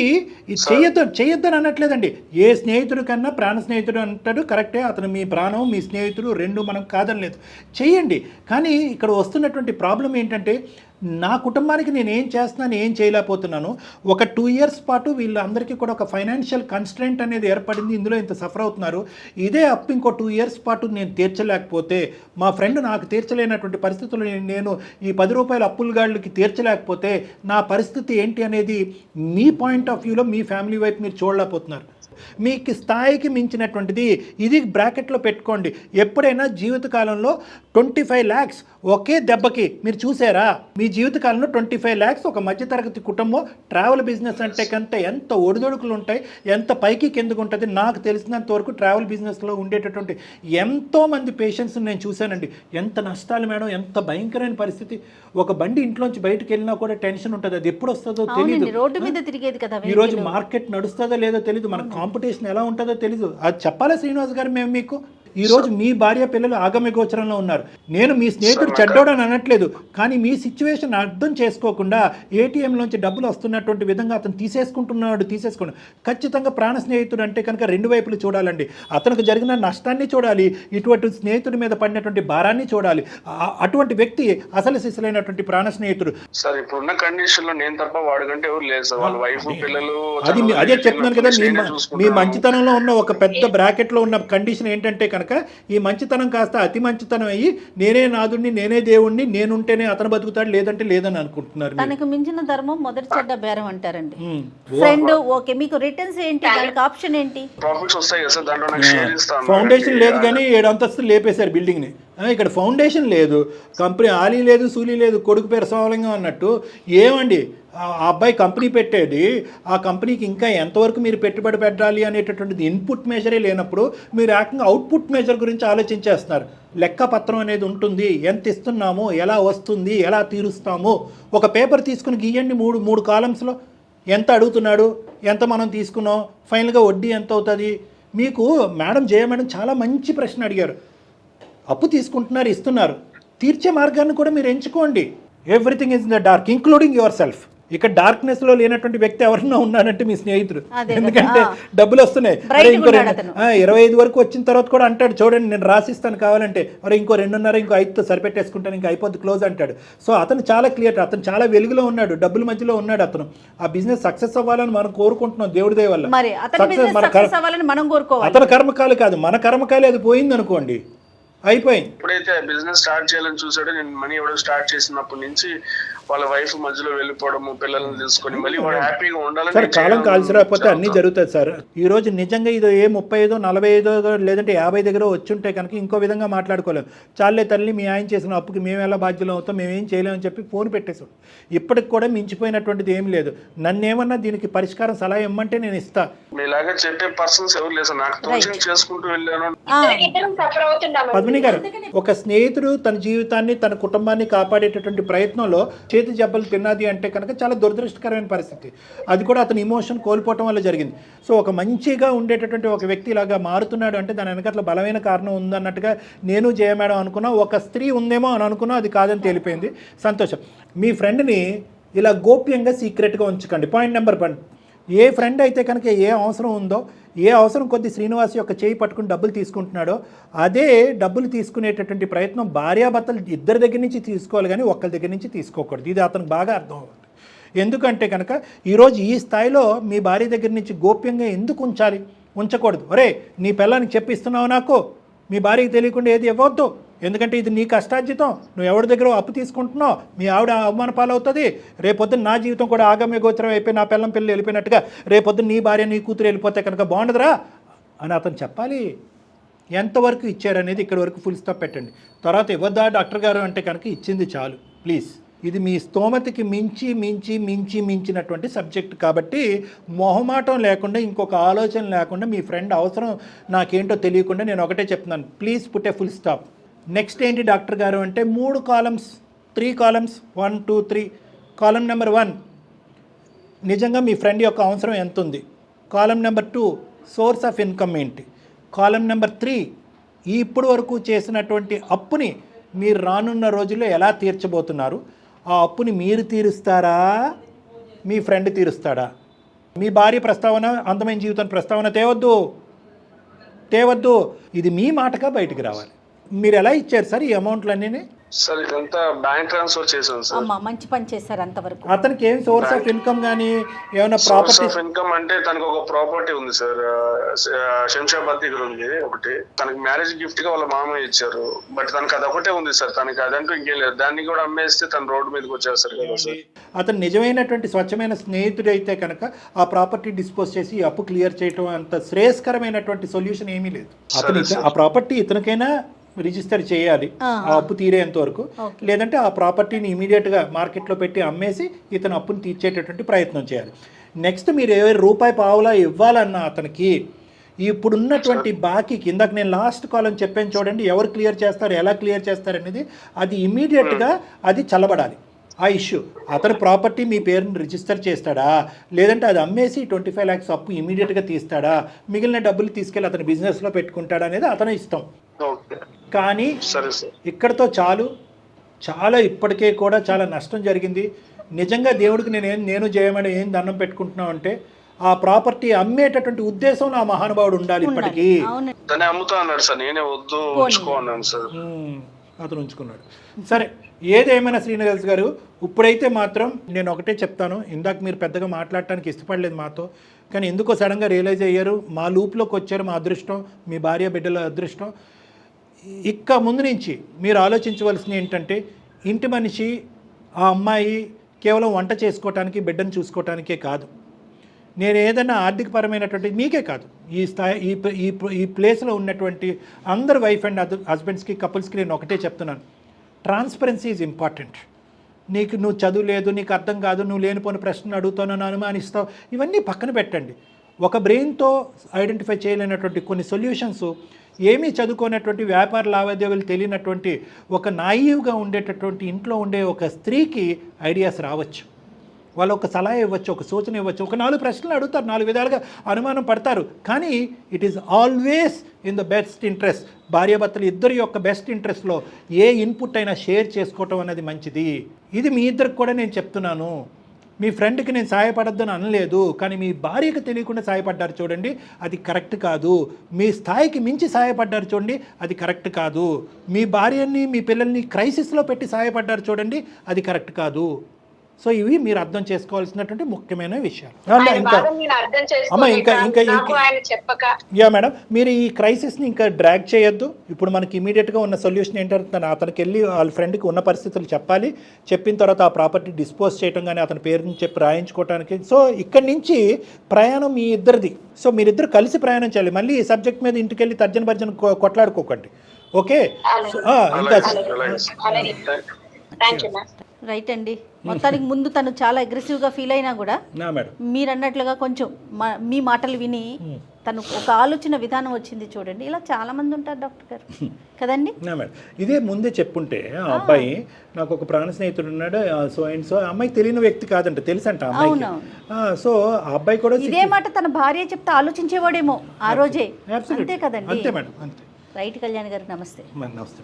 చెయ్యొద్దని అనట్లేదండి. ఏ స్నేహితుడి కన్నా ప్రాణ స్నేహితుడు అంటాడు కరెక్టే, అతను మీ ప్రాణం మీ స్నేహితుడు రెండు మనం కాదనలేదు, చెయ్యండి. కానీ ఇక్కడ వస్తున్నటువంటి ప్రాబ్లం ఏంటంటే నా కుటుంబానికి నేను ఏం చేస్తున్నాను, ఏం చేయలేకపోతున్నాను. ఒక 2 years పాటు వీళ్ళందరికీ కూడా ఒక ఫైనాన్షియల్ కన్స్ట్రెంట్ అనేది ఏర్పడింది, ఇందులో ఇంత సఫర్ అవుతున్నారు. ఇదే అప్పు ఇంకో 2 years పాటు నేను తీర్చలేకపోతే, మా ఫ్రెండ్ నాకు తీర్చలేనటువంటి పరిస్థితుల్లో నేను ఈ 10 రూపాయల అప్పుల గాళ్ళకి తీర్చలేకపోతే నా పరిస్థితి ఏంటి అనేది మీ పాయింట్ ఆఫ్ వ్యూలో మీ ఫ్యామిలీ వైపు మీరు చూడలేకపోతున్నారు. మీకు స్థాయికి మించినటువంటిది ఇది బ్రాకెట్లో పెట్టుకోండి. ఎప్పుడైనా జీవితకాలంలో 25 lakhs ఒకే దెబ్బకి మీరు చూసారా? మీ జీవితకాలంలో 25 lakhs ఒక మధ్యతరగతి కుటుంబం ట్రావెల్ బిజినెస్ అంటే కంటే ఎంత ఒడిదొడుకులు ఉంటాయి, ఎంత పైకి కిందకు ఉంటుంది. నాకు తెలిసినంత వరకు ట్రావెల్ బిజినెస్లో ఉండేటటువంటి ఎంతోమంది పేషెంట్స్ నేను చూశానండి. ఎంత నష్టాలు మేడం, ఎంత భయంకరమైన పరిస్థితి. ఒక బండి ఇంట్లోంచి బయటకు వెళ్ళినా కూడా టెన్షన్ ఉంటుంది, అది ఎప్పుడు వస్తుందో తెలియదు. రోడ్డు మీద తిరిగేది కదా, ఈరోజు మార్కెట్ నడుస్తుందో లేదో తెలియదు, మన కాంపిటీషన్ ఎలా ఉంటుందో తెలీదు. అది చెప్పాలా శ్రీనివాస్ గారు మేము మీకు? ఈరోజు మీ భార్య పిల్లలు ఆగమ్య గోచరంలో ఉన్నారు. నేను మీ స్నేహితుడు చెడ్డోడని అనట్లేదు, కానీ మీ సిచ్యువేషన్ అర్థం చేసుకోకుండా ఏటీఎంలోంచి డబ్బులు వస్తున్నటువంటి విధంగా అతను తీసేసుకుంటున్నాడు. ఖచ్చితంగా ప్రాణ స్నేహితుడు అంటే కనుక రెండు వైపులు చూడాలండి. అతనికి జరిగిన నష్టాన్ని చూడాలి, ఇటువంటి స్నేహితుడి మీద పడినటువంటి భారాన్ని చూడాలి. అటువంటి వ్యక్తి అసలు సిసలైనటువంటి ప్రాణ స్నేహితుడు. సార్ ఇప్పుడున్న కండిషన్ లో నేను తప్ప వాడికంటే ఎవరు లేదు సార్. వాళ్ళ వైఫ్ పిల్లలు అదే చెప్తున్నాను కదా, మీ మంచితనంలో ఉన్న ఒక పెద్ద బ్రాకెట్ లో ఉన్న కండిషన్ ఏంటంటే కనుక ఈ మంచితనం కాస్త అతి మంచితనం అయ్యి నేనే నాదుడిని, నేనే దేవుణ్ణి, నేనుంటేనే అతను బతుకుతాడు, లేదంటే లేదని అనుకుంటున్నారు. తనకు మించిన ధర్మం మొదటి చెడ్డ బేరం అంటారండి. ఫ్రెండ్ ఓకే, మీకు రిటర్న్స్ ఏంటి, దానికి ఆప్షన్ ఏంటి? ప్రాఫిట్స్ వస్తాయి కదా సార్, దాంట్లో నాకు షేర్ ఇస్తాను. ఫౌండేషన్ లేదు కానీ 7 అంతస్తులు లేపేశారు బిల్డింగ్ ని. ఇక్కడ ఫౌండేషన్ లేదు, కంపెనీ ఆలీ లేదు, సూలి లేదు, కొడుకు పేరు సోమలింగం అన్నట్టు. ఏమండి ఆ అబ్బాయి కంపెనీ పెట్టేది, ఆ కంపెనీకి ఇంకా ఎంతవరకు మీరు పెట్టుబడి పెట్టాలి అనేటటువంటిది ఇన్పుట్ మెజరే లేనప్పుడు మీరు ఏకంగా అవుట్పుట్ మెజర్ గురించి ఆలోచించేస్తున్నారు. లెక్కపత్రం అనేది ఉంటుంది, ఎంత ఇస్తున్నాము, ఎలా వస్తుంది, ఎలా తీరుస్తాము. ఒక పేపర్ తీసుకుని గీయండి, మూడు కాలమ్స్లో ఎంత అడుగుతున్నాడు, ఎంత మనం తీసుకున్నాం, ఫైనల్గా వడ్డీ ఎంత అవుతుంది. మీకు జయ మేడం చాలా మంచి ప్రశ్న అడిగారు. అప్పు తీసుకుంటున్నారు, ఇస్తున్నారు, తీర్చే మార్గాన్ని కూడా మీరు ఎంచుకోండి. Everything is in the dark including your self. ఇక్కడ డార్క్నెస్ లో లేనటువంటి వ్యక్తి ఎవరన్నా ఉన్నారంటే మీ స్నేహితుడు. ఎందుకంటే డబ్బులు వస్తున్నాయి, ఇంకో 25 వరకు వచ్చిన తర్వాత కూడా అంటాడు, చూడండి నేను రాసిస్తాను కావాలంటే, మరి ఇంకో 2.5 ఇంకో 5తో సరిపెట్టేసుకుంటాను, ఇంకా అయిపోద్ది క్లోజ్ అంటాడు. సో అతను చాలా క్లియర్, అతను చాలా వెలుగులో ఉన్నాడు, డబ్బుల మధ్యలో ఉన్నాడు. అతను ఆ బిజినెస్ సక్సెస్ అవ్వాలని మనం కోరుకుంటున్నాం దేవుడి దయ వల్ల. అతని కర్మకాలు కాదు, మన కర్మకాలి. అది పోయింది అనుకోండి, అయిపోయింది. ఎప్పుడైతే బిజినెస్ స్టార్ట్ చేయాలని చూసాడో, నేను మనీ ఇవ్వడం స్టార్ట్ చేసినప్పటి నుంచి వాళ్ళ వైఫ్ మధ్యలో వెళ్ళిపోవడము, పిల్లల్ని తీసుకొని మళ్ళీ వాడు హ్యాపీగా ఉండాలని. సార్ కాలం కాల్సి రాకపోతే అన్నీ జరుగుతుంది సార్. ఈ రోజు నిజంగా ఇది 35, 45 లేదంటే 50 దగ్గర వచ్చుంటే కనుక ఇంకో విధంగా మాట్లాడుకోలేము. చాలే తల్లి, మీ ఆయన చేసిన అప్పుకి మేము ఎలా బాధ్యులు అవుతాం, మేమేం చేయలేమని చెప్పి ఫోన్ పెట్టేసాం. ఇప్పటికి కూడా మించిపోయినటువంటిది ఏం లేదు. నన్నేమన్నా దీనికి పరిష్కారం సలహా ఇమ్మంటే నేను ఇస్తా. మీలాగా చెప్పే పర్సన్స్ ఎవరు లేదు సార్, నాకు తోచింది చేసుకుంటూ వెళ్ళాను. పద్మిని గారు, ఒక స్నేహితుడు తన జీవితాన్ని, తన కుటుంబాన్ని కాపాడేటటువంటి ప్రయత్నంలో చేతి జబ్బలు తిన్నది అంటే కనుక చాలా దురదృష్టకరమైన పరిస్థితి. అది కూడా అతని ఇమోషన్ కోల్పోవటం వల్ల జరిగింది. సో ఒక మంచిగా ఉండేటటువంటి ఒక వ్యక్తి ఇలాగా మారుతున్నాడు అంటే దాని వెనకట్ల బలమైన కారణం ఉందన్నట్టుగా నేను జయ మేడం అనుకున్నా. ఒక స్త్రీ ఉందేమో అని అనుకున్నా, అది కాదని తేలిపోయింది. సంతోషం. మీ ఫ్రెండ్ని ఇలా గోప్యంగా సీక్రెట్గా ఉంచకండి. పాయింట్ నెంబర్ 1, ఏ ఫ్రెండ్ అయితే కనుక ఏ అవసరం ఉందో, ఏ అవసరం కొద్ది శ్రీనివాస్ యొక్క చేయి పట్టుకుని డబ్బులు తీసుకుంటున్నాడో అదే డబ్బులు తీసుకునేటటువంటి ప్రయత్నం భార్యాభర్తలు ఇద్దరి దగ్గర నుంచి తీసుకోవాలి, కానీ ఒక్కరి దగ్గర నుంచి తీసుకోకూడదు. ఇది అతనికి బాగా అర్థం అవ్వాలి. ఎందుకంటే కనుక ఈరోజు ఈ స్థాయిలో మీ భార్య దగ్గర నుంచి గోప్యంగా ఎందుకు ఉంచకూడదు. ఒరే, నీ పిల్లానికి చెప్పిస్తున్నావు, నాకు మీ భార్యకి తెలియకుండా ఏది ఇవ్వద్దు, ఎందుకంటే ఇది నీ కష్టార్జితం, నువ్వు ఎవరి దగ్గర అప్పు తీసుకుంటున్నావు, మీ ఆవిడ అవమాన పాలవుతుంది. రేపొద్దున నా జీవితం కూడా ఆగమ్య గోచరం అయిపోయి నా పిల్లలు వెళ్ళిపోయినట్టుగా రేపొద్దున నీ భార్య నీ కూతురు వెళ్ళిపోతే కనుక బాగుండదురా అని అతను చెప్పాలి. ఎంతవరకు ఇచ్చారనేది ఇక్కడ వరకు ఫుల్ స్టాప్ పెట్టండి. తర్వాత ఇవ్వద్దా డాక్టర్ గారు అంటే కనుక ఇచ్చింది చాలు ప్లీజ్. ఇది మీ స్తోమతకి మించినటువంటి సబ్జెక్ట్ కాబట్టి మొహమాటం లేకుండా, ఇంకొక ఆలోచన లేకుండా, మీ ఫ్రెండ్ అవసరం నాకేంటో తెలియకుండా నేను ఒకటే చెప్తున్నాను, please put a full stop. Next ఏంటి డాక్టర్ గారు అంటే 3 కాలమ్స్ 3 కాలమ్స్ 1, 2, 3. కాలం నెంబర్ 1 నిజంగా మీ ఫ్రెండ్ యొక్క అవసరం ఎంత ఉంది. కాలం నెంబర్ 2 సోర్స్ ఆఫ్ ఇన్కమ్ ఏంటి. కాలం నెంబర్ 3 ఇప్పుడు వరకు చేసినటువంటి అప్పుని మీరు రానున్న రోజుల్లో ఎలా తీర్చబోతున్నారు. ఆ అప్పుని మీరు తీరుస్తారా, మీ ఫ్రెండ్ తీరుస్తాడా. మీ భార్య ప్రస్తావన, అందమైన జీవితం ప్రస్తావన తేవద్దు. ఇది మీ మాటగా బయటికి రావాలి. మీరు ఎలా ఇచ్చారు సార్ ఈ అమౌంట్లన్నీ? సార్ ఇదంతా బ్యాంక్ ట్రాన్స్ఫర్ చేశాను సార్. అమ్మా మంచి పని చేశారు అంతవరకు. అతనికి ఏం సోర్స్ ఆఫ్ ఇన్కమ్ కానీ ఏమైనా సోర్స్ ప్రాపర్టీ? ఆఫ్ ఇన్కమ్ అంటే తనకు ఒక ప్రాపర్టీ ఉంది సార్, శంషాబాద్ దగ్గర ఉంది ఒకటి. తనకి మ్యారేజ్ గిఫ్ట్ గా వాళ్ళ మామ ఇచ్చారు. బట్ తనకి అదొకటే ఉంది సార్, తనకి అదంటూ ఇంకేం లేదు. దాన్ని కూడా అమ్మేస్తే తన రోడ్డు మీదకి వచ్చేస్తారు కదా సార్. అతను నిజమైనటువంటి స్వచ్ఛమైన స్నేహితుడు అయితే కనుక ఆ ప్రాపర్టీ డిస్పోజ్ చేసి ఈ అప్పు క్లియర్ చేయడం అంత శ్రేయస్కరమైనటువంటి సొల్యూషన్ ఏమీ లేదు. అతను ఆ ప్రాపర్టీ ఇతనికైనా రిజిస్టర్ చేయాలి ఆ అప్పు తీరేంత వరకు, లేదంటే ఆ ప్రాపర్టీని ఇమీడియట్గా మార్కెట్లో పెట్టి అమ్మేసి ఇతను అప్పుని తీర్చేటటువంటి ప్రయత్నం చేయాలి. నెక్స్ట్ మీరు ఏ రూపాయి పావులా ఇవ్వాలన్నా అతనికి ఇప్పుడున్నటువంటి బాకీ ఇందాక నేను లాస్ట్ కాలం చెప్పాను చూడండి, ఎవరు క్లియర్ చేస్తారు, ఎలా క్లియర్ చేస్తారు అనేది, అది ఇమీడియట్గా అది చల్లబడాలి. ఆ ఇష్యూ అతను ప్రాపర్టీ మీ పేరుని రిజిస్టర్ చేస్తాడా, లేదంటే అది అమ్మేసి 25 lakhs అప్పు ఇమీడియట్గా తీస్తాడా, మిగిలిన డబ్బులు తీసుకెళ్ళి అతని బిజినెస్లో పెట్టుకుంటాడా అనేది అతని ఇష్టం. కానీ ఇక్కడతో చాలా ఇప్పటికే కూడా చాలా నష్టం జరిగింది. నిజంగా దేవుడికి నేను చేయమని ఏం దండం పెట్టుకుంటున్నాం అంటే ఆ ప్రాపర్టీ అమ్మేటటువంటి ఉద్దేశం ఆ మహానుభావుడు ఉండాలి. ఇప్పటికీ అమ్ముతా అన్నాడు సార్, నేనే వద్దు ఉంచుకో అన్నాను సార్. అతను ఉంచుకున్నాడు. సరే, ఏదేమైనా శ్రీనివాస్ గారు, ఇప్పుడైతే మాత్రం నేను ఒకటే చెప్తాను. ఇందాక మీరు పెద్దగా మాట్లాడటానికి ఇష్టపడలేదు మాతో, కానీ ఎందుకో సడన్గా రియలైజ్ అయ్యారు, మా లూప్లోకి వచ్చారు. మా అదృష్టం, మీ భార్య బిడ్డల అదృష్టం. ఇక ముందు నుంచి మీరు ఆలోచించవలసింది ఏంటంటే, ఇంటి మనిషి ఆ అమ్మాయి కేవలం వంట చేసుకోవటానికి, బిడ్డను చూసుకోవటానికే కాదు. నేను ఏదైనా ఆర్థికపరమైనటువంటి, మీకే కాదు, ఈ స్థాయి ఈ ప్లేస్లో ఉన్నటువంటి అందరు వైఫ్ అండ్ హస్బెండ్స్కి, కపుల్స్కి నేను ఒకటే చెప్తున్నాను, ట్రాన్స్పరెన్సీ ఈజ్ ఇంపార్టెంట్. నువ్వు చదువు లేదు, నీకు అర్థం కాదు, నువ్వు లేనిపోని ప్రశ్నలు అడుగుతావు, అనుమానిస్తావు, ఇవన్నీ పక్కన పెట్టండి. ఒక బ్రెయిన్తో ఐడెంటిఫై చేయలేనటువంటి కొన్ని సొల్యూషన్స్, ఏమీ చదువుకోనటువంటి, వ్యాపార లావాదేవీలు తెలియనటువంటి, ఒక నాయివ్గా ఉండేటటువంటి ఇంట్లో ఉండే ఒక స్త్రీకి ఐడియాస్ రావచ్చు. వాళ్ళు ఒక సలహా ఇవ్వచ్చు, ఒక సూచన ఇవ్వచ్చు, ఒక 4 ప్రశ్నలు అడుగుతారు, 4 విధాలుగా అనుమానం పడతారు. కానీ it is always in the best interest, భార్యాభర్తలు ఇద్దరి యొక్క బెస్ట్ ఇంట్రెస్ట్లో ఏ ఇన్పుట్ అయినా షేర్ చేసుకోవటం అనేది మంచిది. ఇది మీ ఇద్దరికి కూడా నేను చెప్తున్నాను. మీ ఫ్రెండ్కి నేను సహాయపడద్దని అనలేదు, కానీ మీ భార్యకు తెలియకుండా సహాయపడ్డారు చూడండి, అది కరెక్ట్ కాదు. మీ స్థాయికి మించి సహాయపడ్డారు చూడండి, అది కరెక్ట్ కాదు. మీ భార్యని, మీ పిల్లల్ని క్రైసిస్లో పెట్టి సహాయపడ్డారు చూడండి, అది కరెక్ట్ కాదు. సో ఇవి మీరు అర్థం చేసుకోవాల్సినటువంటి ముఖ్యమైన విషయాలు. యా మేడం, మీరు ఈ క్రైసిస్ని ఇంకా డ్రాగ్ చేయొద్దు. ఇప్పుడు మనకి ఇమీడియట్గా ఉన్న సొల్యూషన్ ఏంటంటే, అతనికి వెళ్ళి వాళ్ళ ఫ్రెండ్కి ఉన్న పరిస్థితులు చెప్పాలి. చెప్పిన తర్వాత ఆ ప్రాపర్టీ డిస్పోజ్ చేయడం కానీ, అతని పేరుని చెప్పి రాయించుకోవడానికి. సో ఇక్కడి నుంచి ప్రయాణం మీ ఇద్దరిది. సో మీరిద్దరు కలిసి ప్రయాణం చేయాలి. మళ్ళీ ఈ సబ్జెక్ట్ మీద ఇంటికి వెళ్ళి తర్జన భర్జన కొట్లాడుకోకండి. ఓకే, రైట్ అండి. మొత్తానికి ముందు తను చాలా అగ్రెసివ్గా ఫీల్ అయినా కూడా మీరు అన్నట్లుగా కొంచెం మీ మాటలు విని తను ఒక ఆలోచన విధానం వచ్చింది చూడండి. ఇలా చాలా మంది ఉంటారు డాక్టర్ గారు కదండి. మేడం, ఇదే ముందే చెప్పుంటే ఆ అబ్బాయి, నాకు ఒక ప్రాణ స్నేహితుడు ఉన్నాడు, సో అండ్ సో, అమ్మాయికి తెలియని వ్యక్తి కాదంట, తెలుసంట అమ్మాయికి. సో ఆ అబ్బాయి కూడా ఇదే మాట తన భార్య చెప్తే ఆలోచించేవాడేమో ఆ రోజే. అంతే కదండి. అంతే మేడం, అంతే. రైట్ కళ్యాణ్ గారు, నమస్తే. నమస్తే.